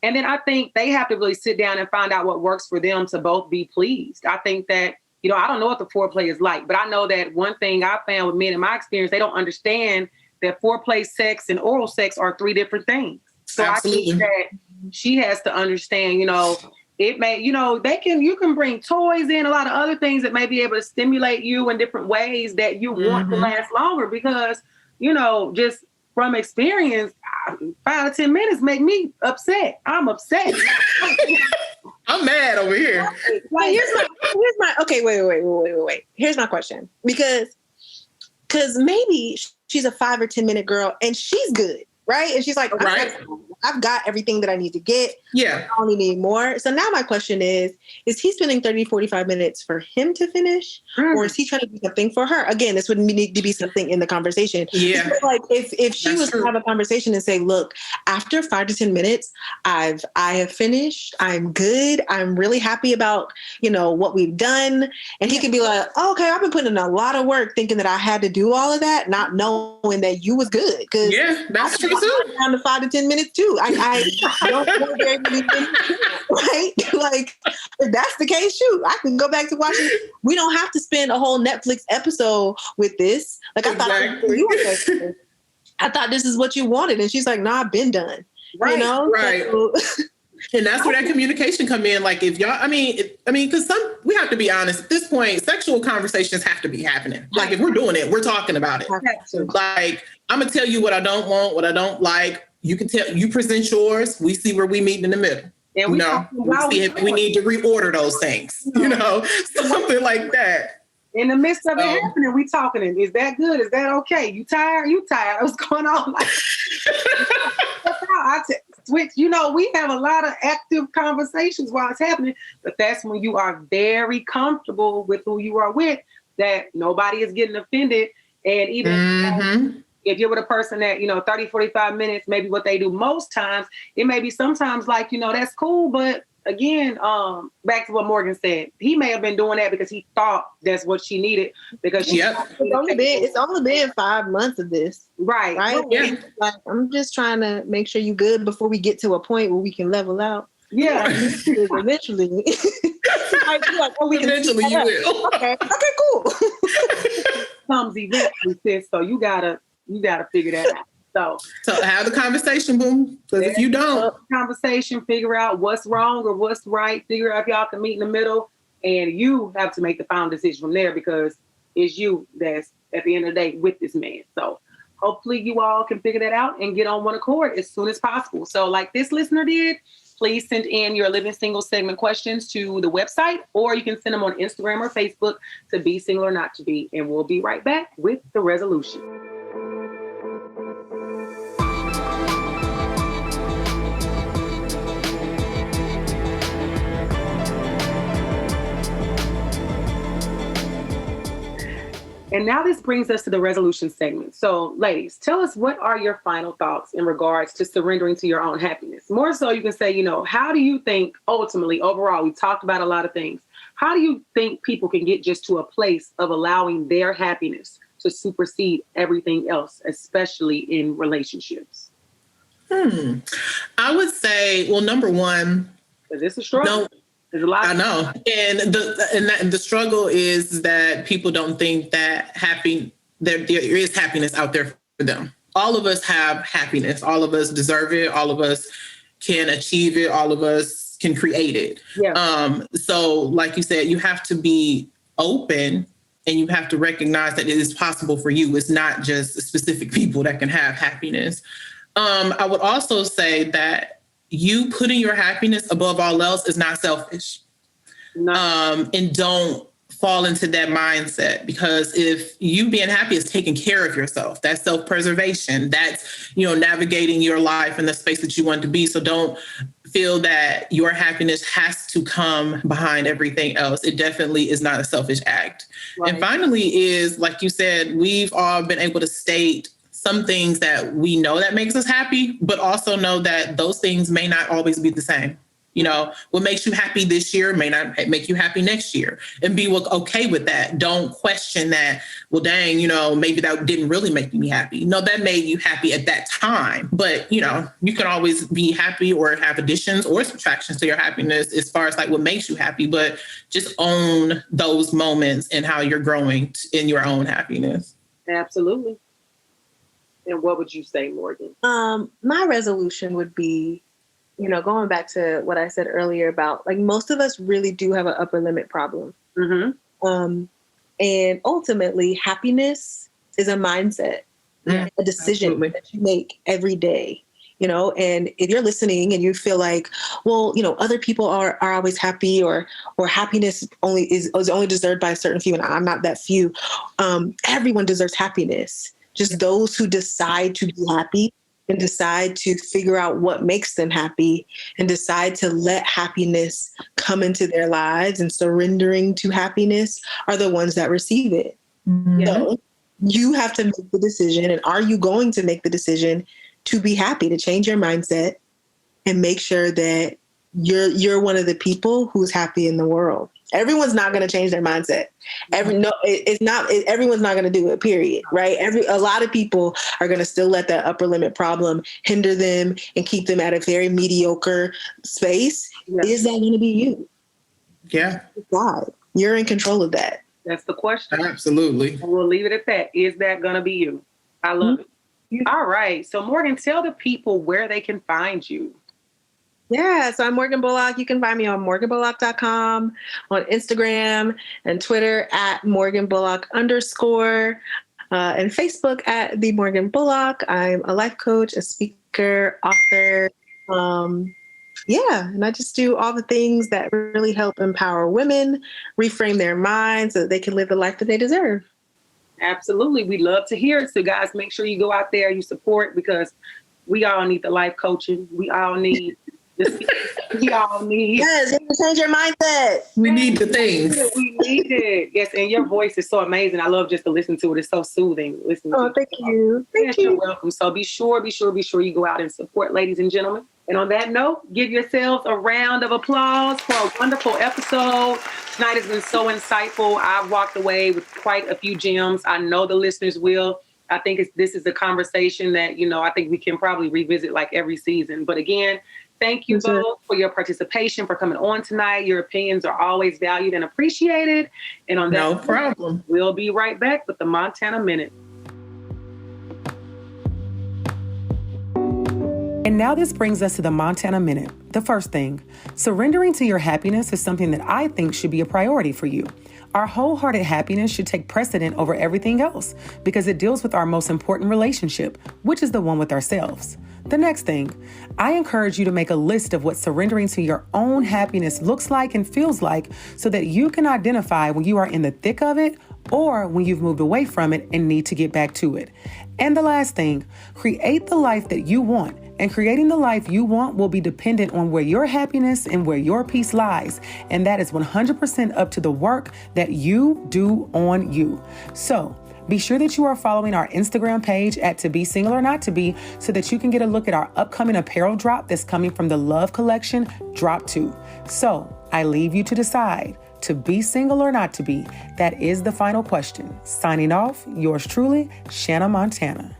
And then I think they have to really sit down and find out what works for them to both be pleased. I think that, you know, I don't know what the foreplay is like, but I know that one thing I found with men in my experience, they don't understand that foreplay sex and oral sex are 3 different things. So absolutely. I think that she has to understand, you know, it may, you know, you can bring toys in, a lot of other things that may be able to stimulate you in different ways that you want to last longer because, you know, just from experience, 5 to 10 minutes make me upset. I'm upset. I'm mad over here. Well, here's my, okay, wait. Here's my question. Because maybe she's a 5 or 10 minute girl and she's good. Right. And she's like, I've got everything that I need to get. Yeah. I only need more. So now my question is he spending 30, 45 minutes for him to finish? Or is he trying to do something for her? Again, this would need to be something in the conversation. Yeah. Because like if she was to have a conversation and say, look, after 5 to 10 minutes, I have finished. I'm good. I'm really happy about, you know, what we've done. And he can be like, oh, okay, I've been putting in a lot of work thinking that I had to do all of that, not knowing that you was good. Because that's true. Down to 5 to 10 minutes too. I don't know very many things, right? Like if that's the case, shoot, I can go back to watching. We don't have to spend a whole Netflix episode with this. Like I thought. I thought this is what you wanted. And she's like, nah, I've been done. Right, you know? right. So, and that's where that communication come in. Like if y'all, I mean, because we have to be honest at this point, sexual conversations have to be happening. Like if we're doing it, we're talking about it. Like I'm going to tell you what I don't want, what I don't like. You can you present yours. We see where we meet in the middle. And we see if we need to reorder those things, something like that. In the midst of it happening, we talking. Is that good? Is that okay? You tired? You tired? What's going on? Like, switch. We have a lot of active conversations while it's happening, but that's when you are very comfortable with who you are with, that nobody is getting offended. And even if you're with a person that, 30, 45 minutes, maybe what they do most times, it may be sometimes like, that's cool. But again, back to what Morgan said, he may have been doing that because he thought that's what she needed. Because it's only been 5 months of this. Right. Yeah. Like, I'm just trying to make sure you're good before we get to a point where we can level out. Yeah. Eventually. Eventually you will. Okay, cool. Comes eventually, sis. So you gotta figure that out. So have the conversation, boom. Because if you don't, conversation, figure out what's wrong or what's right. Figure out if y'all can meet in the middle, and you have to make the final decision from there because it's you that's at the end of the day with this man. So hopefully you all can figure that out and get on one accord as soon as possible. So like this listener did, please send in your Living Single segment questions to the website, or you can send them on Instagram or Facebook to Be Single or Not to Be, and we'll be right back with the resolution. And now this brings us to the resolution segment. So ladies, tell us, what are your final thoughts in regards to surrendering to your own happiness? More so you can say, how do you think ultimately, overall, we talked about a lot of things. How do you think people can get just to a place of allowing their happiness to supersede everything else, especially in relationships? I would say, well, number one, because it's a struggle. There's a lot. I know. And the struggle is that people don't think that there is happiness out there for them. All of us have happiness. All of us deserve it. All of us can achieve it. All of us can create it. Yeah. So like you said, you have to be open and you have to recognize that it is possible for you. It's not just specific people that can have happiness. I would also say that you putting your happiness above all else is not selfish. No. And don't fall into that mindset, because if you being happy is taking care of yourself, that's self-preservation. That's, navigating your life in the space that you want to be. So don't feel that your happiness has to come behind everything else. It definitely is not a selfish act. Right. And finally is, like you said, we've all been able to state some things that we know that makes us happy, but also know that those things may not always be the same. What makes you happy this year may not make you happy next year, and be okay with that. Don't question that. Well, dang, maybe that didn't really make me happy. No, that made you happy at that time. But, you can always be happy or have additions or subtractions to your happiness as far as like what makes you happy, but just own those moments and how you're growing in your own happiness. Absolutely. And what would you say, Morgan? My resolution would be, going back to what I said earlier about, like, most of us really do have an upper limit problem. Mm-hmm. And ultimately, happiness is a mindset, a decision that you make every day. And if you're listening and you feel like, well, other people are always happy, or happiness is only deserved by a certain few, and I'm not that few. Everyone deserves happiness. Just those who decide to be happy and decide to figure out what makes them happy and decide to let happiness come into their lives and surrendering to happiness are the ones that receive it. Mm-hmm. So you have to make the decision. And are you going to make the decision to be happy, to change your mindset and make sure that you're one of the people who's happy in the world? Everyone's not going to change their mindset. Everyone's not going to do it, period. Right? A lot of people are going to still let that upper limit problem hinder them and keep them at a very mediocre space. Yeah. Is that going to be you? Yeah. God, you're in control of that. That's the question. Absolutely. And we'll leave it at that. Is that going to be you? I love it. All right. So Morgan, tell the people where they can find you. Yeah, so I'm Morgan Bullock. You can find me on morganbullock.com, on Instagram and Twitter at @MorganBullock_, and Facebook at The Morgan Bullock. I'm a life coach, a speaker, author. And I just do all the things that really help empower women, reframe their minds so that they can live the life that they deserve. Absolutely. We love to hear it. So guys, make sure you go out there, you support, because we all need the life coaching. We all need Yes, you can change your mindset. We need the things. We need it. Yes, and your voice is so amazing. I love just to listen to it. It's so soothing. Thank you. Thank you. You're welcome. So be sure you go out and support, ladies and gentlemen. And on that note, give yourselves a round of applause for a wonderful episode. Tonight has been so insightful. I've walked away with quite a few gems. I know the listeners will. I think this is a conversation that, I think we can probably revisit like every season. But again, thank you both for your participation, for coming on tonight. Your opinions are always valued and appreciated. And on that, no problem. We'll be right back with the Montana Minute. And now this brings us to the Montana Minute. The first thing, surrendering to your happiness is something that I think should be a priority for you. Our wholehearted happiness should take precedent over everything else because it deals with our most important relationship, which is the one with ourselves. The next thing, I encourage you to make a list of what surrendering to your own happiness looks like and feels like so that you can identify when you are in the thick of it or when you've moved away from it and need to get back to it. And the last thing, create the life that you want. And creating the life you want will be dependent on where your happiness and where your peace lies. And that is 100% up to the work that you do on you. So be sure that you are following our Instagram page at To Be Single or Not To Be so that you can get a look at our upcoming apparel drop that's coming from the Love Collection, Drop 2. So I leave you to decide, to be single or not to be. That is the final question. Signing off, yours truly, Shanna Montana.